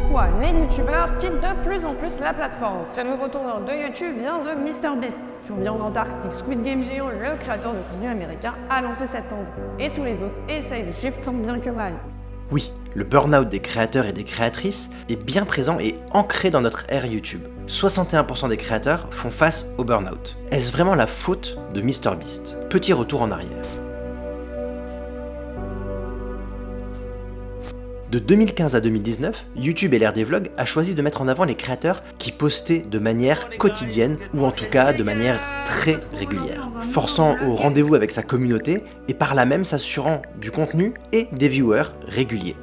Toutefois, les youtubeurs quittent de plus en plus la plateforme. Ce nouveau tournant de YouTube vient de MrBeast. Sur Viande Antarctique, Squid Game géant, le créateur de contenu américain a lancé cette tendance. Et tous les autres essayent de suivre comme bien que mal. Oui, le burn-out des créateurs et des créatrices est bien présent et ancré dans notre ère YouTube. 61% des créateurs font face au burn-out. Est-ce vraiment la faute de MrBeast? Petit retour en arrière. De 2015 à 2019, YouTube et l'ère des vlogs a choisi de mettre en avant les créateurs qui postaient de manière quotidienne ou en tout cas de manière très régulière, forçant au rendez-vous avec sa communauté et par là même s'assurant du contenu et des viewers réguliers.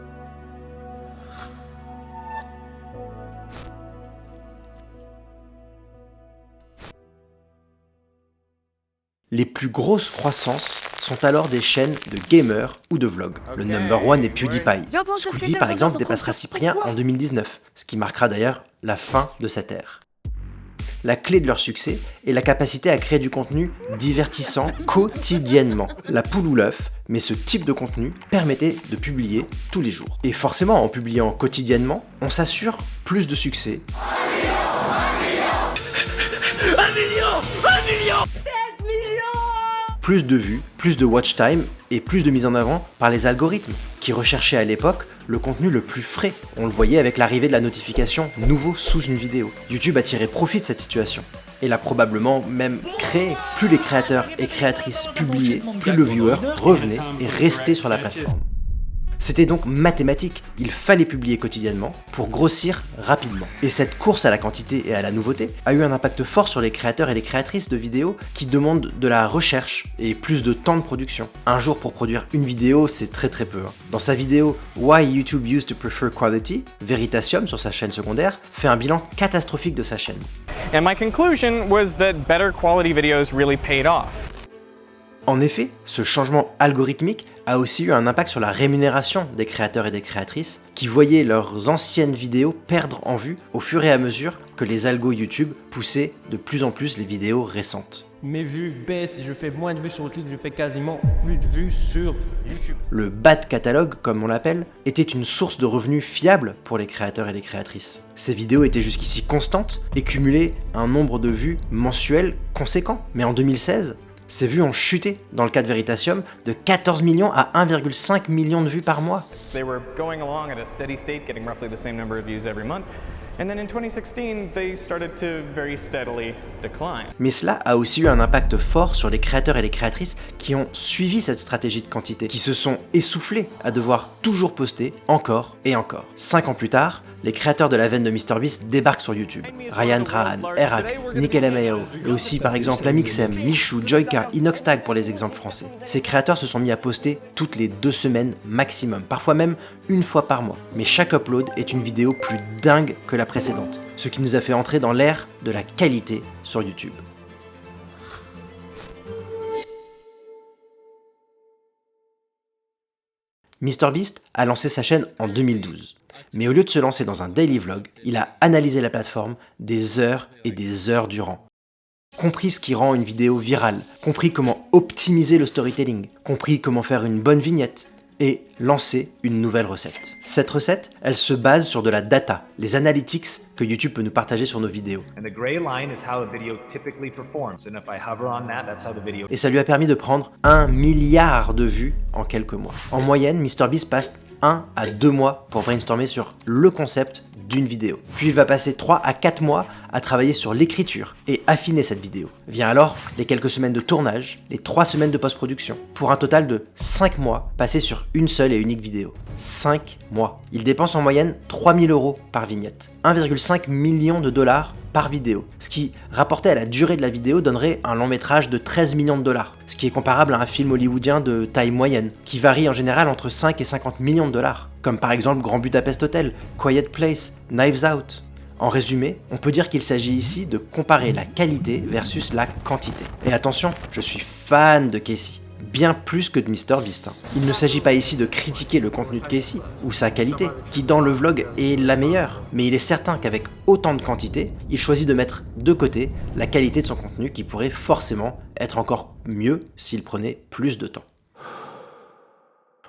Les plus grosses croissances sont alors des chaînes de gamers ou de vlogs. Le number one est PewDiePie. Squeezie par exemple dépassera Cyprien en 2019, ce qui marquera d'ailleurs la fin de cette ère. La clé de leur succès est la capacité à créer du contenu divertissant quotidiennement. La poule ou l'œuf, mais ce type de contenu permettait de publier tous les jours. Et forcément, en publiant quotidiennement, on s'assure plus de succès. Un million plus de vues, plus de watch time et plus de mise en avant par les algorithmes qui recherchaient à l'époque le contenu le plus frais. On le voyait avec l'arrivée de la notification « Nouveau sous une vidéo ». YouTube a tiré profit de cette situation et l'a probablement même créé. Plus les créateurs et créatrices publiaient, plus le viewer revenait et restait sur la plateforme. C'était donc mathématique, il fallait publier quotidiennement pour grossir rapidement. Et cette course à la quantité et à la nouveauté a eu un impact fort sur les créateurs et les créatrices de vidéos qui demandent de la recherche et plus de temps de production. Un jour pour produire une vidéo, c'est très peu. Dans sa vidéo Why YouTube Used to Prefer Quality, Veritasium sur sa chaîne secondaire fait un bilan catastrophique de sa chaîne. And my conclusion was that better quality videos really paid off. En effet, ce changement algorithmique a aussi eu un impact sur la rémunération des créateurs et des créatrices qui voyaient leurs anciennes vidéos perdre en vue au fur et à mesure que les algos YouTube poussaient de plus en plus les vidéos récentes. Mes vues baissent, je fais moins de vues sur YouTube, je fais quasiment plus de vues sur YouTube. Le back catalogue, comme on l'appelle, était une source de revenus fiable pour les créateurs et les créatrices. Ces vidéos étaient jusqu'ici constantes et cumulaient un nombre de vues mensuelles conséquent. Mais en 2016, ces vues ont chuté, dans le cas de Veritasium, de 14 millions à 1,5 million de vues par mois. They were going along at a steady state, getting roughly the same number of views every month. And then in 2016, they started to very steadily decline. Mais cela a aussi eu un impact fort sur les créateurs et les créatrices qui ont suivi cette stratégie de quantité, qui se sont essoufflés à devoir toujours poster encore et encore. 5 ans plus tard, les créateurs de la veine de MrBeast débarquent sur YouTube. Ryan Trahan, Erac, Nick LMAO, et aussi par exemple Amixem, Michou, Joyka, Inoxtag pour les exemples français. Ces créateurs se sont mis à poster toutes les 2 semaines maximum, parfois même une fois par mois. Mais chaque upload est une vidéo plus dingue que la précédente, ce qui nous a fait entrer dans l'ère de la qualité sur YouTube. MrBeast a lancé sa chaîne en 2012. Mais au lieu de se lancer dans un daily vlog, il a analysé la plateforme des heures et des heures durant. Compris ce qui rend une vidéo virale, compris comment optimiser le storytelling, compris comment faire une bonne vignette, et lancer une nouvelle recette. Cette recette, elle se base sur de la data, les analytics que YouTube peut nous partager sur nos vidéos. Et ça lui a permis de prendre 1 milliard de vues en quelques mois. En moyenne, MrBeast passe 1 à 2 mois pour brainstormer sur le concept d'une vidéo. Puis il va passer 3 à 4 mois à travailler sur l'écriture et affiner cette vidéo. Vient alors les quelques semaines de tournage, les 3 semaines de post-production, pour un total de 5 mois passés sur une seule et unique vidéo. 5 mois. Il dépense en moyenne 3 000 € par vignette, 1,5 million de dollars par vidéo, ce qui, rapporté à la durée de la vidéo, donnerait un long métrage de 13 millions de dollars, ce qui est comparable à un film hollywoodien de taille moyenne, qui varie en général entre 5 et 50 millions de dollars, comme par exemple Grand Budapest Hotel, Quiet Place, Knives Out. En résumé, on peut dire qu'il s'agit ici de comparer la qualité versus la quantité. Et attention, je suis fan de Casey, bien plus que de MrBeast. Il ne s'agit pas ici de critiquer le contenu de Casey, ou sa qualité, qui dans le vlog est la meilleure, mais il est certain qu'avec autant de quantité, il choisit de mettre de côté la qualité de son contenu qui pourrait forcément être encore mieux s'il prenait plus de temps.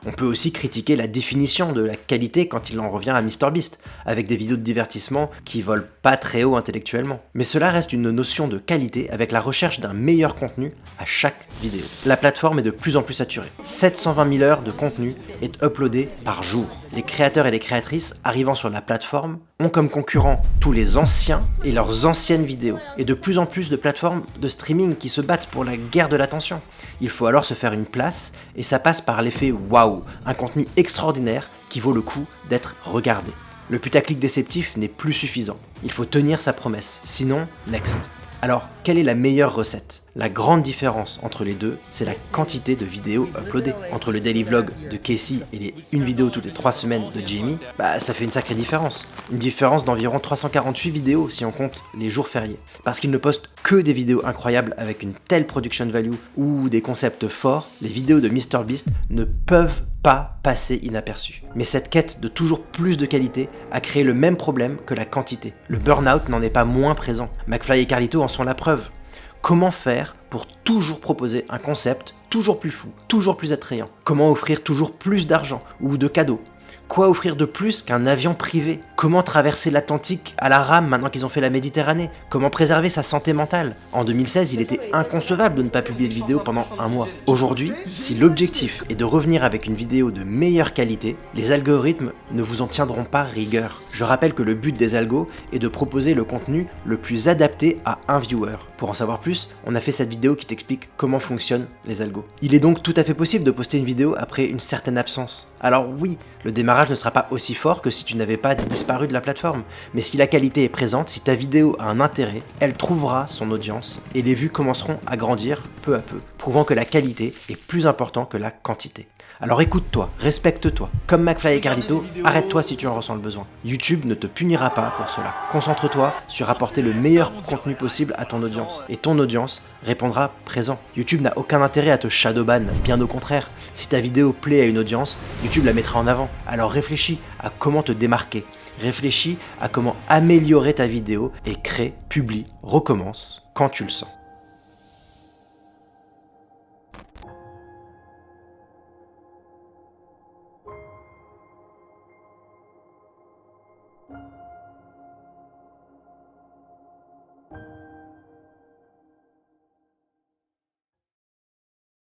On peut aussi critiquer la définition de la qualité quand il en revient à MrBeast, avec des vidéos de divertissement qui volent pas très haut intellectuellement. Mais cela reste une notion de qualité avec la recherche d'un meilleur contenu à chaque vidéo. La plateforme est de plus en plus saturée. 720 000 heures de contenu est uploadé par jour. Les créateurs et les créatrices arrivant sur la plateforme ont comme concurrents tous les anciens et leurs anciennes vidéos, et de plus en plus de plateformes de streaming qui se battent pour la guerre de l'attention. Il faut alors se faire une place, et ça passe par l'effet waouh, un contenu extraordinaire qui vaut le coup d'être regardé. Le putaclic déceptif n'est plus suffisant. Il faut tenir sa promesse, sinon, next. Alors, quelle est la meilleure recette? La grande différence entre les deux, c'est la quantité de vidéos uploadées. Entre le daily vlog de Casey et une vidéo toutes les 3 semaines de Jamie, ça fait une sacrée différence. Une différence d'environ 348 vidéos si on compte les jours fériés. Parce qu'ils ne postent que des vidéos incroyables avec une telle production value ou des concepts forts, les vidéos de MrBeast ne peuvent pas passer inaperçues. Mais cette quête de toujours plus de qualité a créé le même problème que la quantité. Le burn-out n'en est pas moins présent. McFly et Carlito en sont la preuve. Comment faire pour toujours proposer un concept toujours plus fou, toujours plus attrayant? Comment offrir toujours plus d'argent ou de cadeaux? Quoi offrir de plus qu'un avion privé? Comment traverser l'Atlantique à la rame maintenant qu'ils ont fait la Méditerranée? Comment préserver sa santé mentale? En 2016, il était inconcevable de ne pas publier de vidéo pendant un mois. Aujourd'hui, si l'objectif est de revenir avec une vidéo de meilleure qualité, les algorithmes ne vous en tiendront pas rigueur. Je rappelle que le but des algos est de proposer le contenu le plus adapté à un viewer. Pour en savoir plus, on a fait cette vidéo qui t'explique comment fonctionnent les algos. Il est donc tout à fait possible de poster une vidéo après une certaine absence. Alors oui, le démarrage ne sera pas aussi fort que si tu n'avais pas disparu de la plateforme, mais si la qualité est présente, si ta vidéo a un intérêt, elle trouvera son audience et les vues commenceront à grandir peu à peu, prouvant que la qualité est plus importante que la quantité. Alors écoute-toi, respecte-toi. Comme McFly et Carlito, arrête-toi si tu en ressens le besoin. YouTube ne te punira pas pour cela. Concentre-toi sur apporter le meilleur contenu possible à ton audience. Et ton audience répondra présent. YouTube n'a aucun intérêt à te shadowban, bien au contraire. Si ta vidéo plaît à une audience, YouTube la mettra en avant. Alors réfléchis à comment te démarquer. Réfléchis à comment améliorer ta vidéo et crée, publie, recommence quand tu le sens.